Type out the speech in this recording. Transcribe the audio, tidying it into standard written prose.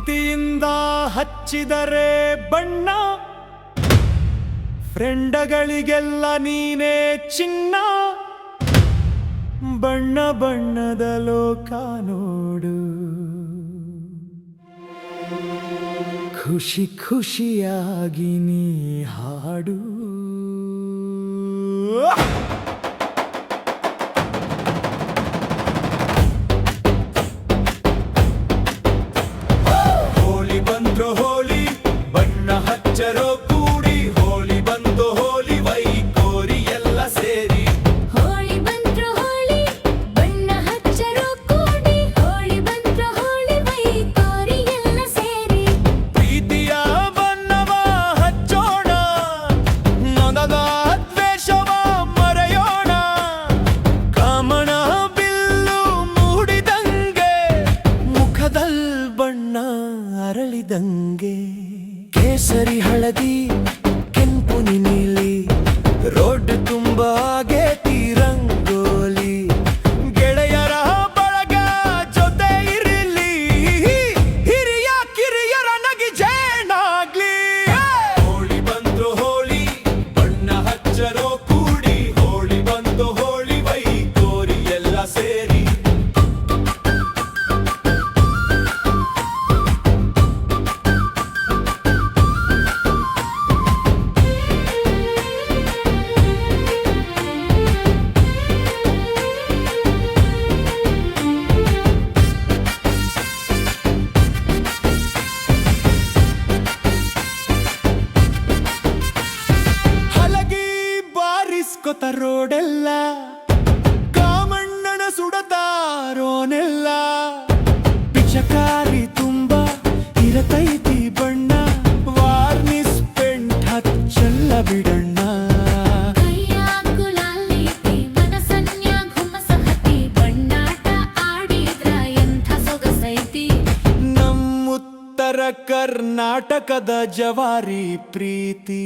ಪ್ರೀತಿಯಿಂದ ಹಚ್ಚಿದರೆ ಬಣ್ಣ, ಫ್ರೆಂಡಗಳಿಗೆಲ್ಲ ನೀನೇ ಚಿನ್ನ. ಬಣ್ಣ ಬಣ್ಣದ ಲೋಕ ನೋಡು, ಖುಷಿ ಖುಷಿಯಾಗಿ ನೀ ಹಾಡು. ಹೋಲಿ ಬಂದ್ರು ಹೋಲಿ, ಬಣ್ಣ ಹಚ್ಚರೋ ಕೂಡಿ. ಹೋಲಿ ಬಂದು ಹೋಲಿ, ವೈಕೋರಿ ಎಲ್ಲ ಸೇರಿ. ಹೋಳಿ ಬಂದ್ರು ಹೋಳಿ, ಬಣ್ಣ ಹಚ್ಚರೋ ಕೂಡಿ. ಹೋಳಿ ಬಂದ್ರು ಹೋಳಿ, ವೈಕೋರಿ ಎಲ್ಲ ಸೇರಿ. ಪ್ರೀತಿಯ ಬಣ್ಣವ ಹಚ್ಚೋಣ, ನೊಂದದ ದ್ವೇಷವ ಮರೆಯೋಣ. ಕಾಮನ ಬಿಲ್ಲು ಮೂಡಿದಂಗೆ, ಮುಖದಲ್ ಬಣ್ಣ ಅರಳಿದಂಗೆ. ಕೇಸರಿ ಹಳದಿ ಕೆಂಪು ನೀಲಿ, ರೋಡ್ ತುಂಬ ಆಗೇತಿ ರಂಗೋಲಿ. ಗೆಳೆಯರ ಬಳಗ ಜೊತೆ ಇರಲಿ, ಹಿರಿಯ ಕಿರಿಯರ ನಗಿ ಜೇನಾಗ್ಲಿ. ಹೋಳಿ ಬಂದ್ರು ಹೋಳಿ, ಬಣ್ಣ ಹಚ್ಚರೋ ಕೂಡಿ. ಹೋಳಿ ಬಂದು ಹೋಳಿ, ವೈಕೋರಿ ಎಲ್ಲ ಸೇರಿ. ಹಲಗಿ ಬಾರಿಸ್ಕೊತ ರೋಡೆಲ್ಲ, ಕಾಮಣ್ಣನ ಸುಡತಾರೋನೆಲ್ಲ. ಪಿಚಕಾರಿ ತುಂಬ ಇರತೈತಿ ಬಣ್ಣ, ವಾರ್ನಿಸ್ ಪೆಂಟ್ ಹಚ್ಚಲ್ಲ ಬಿಡಣ್ಣ. ಕೈಯಾಗ್ ಗುಲಾಲ್ ನೀತಿ, ಮನಸನ್ಯಾಗ್ ಹುಮ್ಮಸ ಹತ್ತಿ. ಬಣ್ಣಾಟ ಆಡಿದ್ರ ಎಂಥ ಸೊಗಸೈತಿ. ನಮ್ಮುತ್ತರ ಕರ್ನಾಟಕದ ಜವಾರಿ ಪ್ರೀತಿ.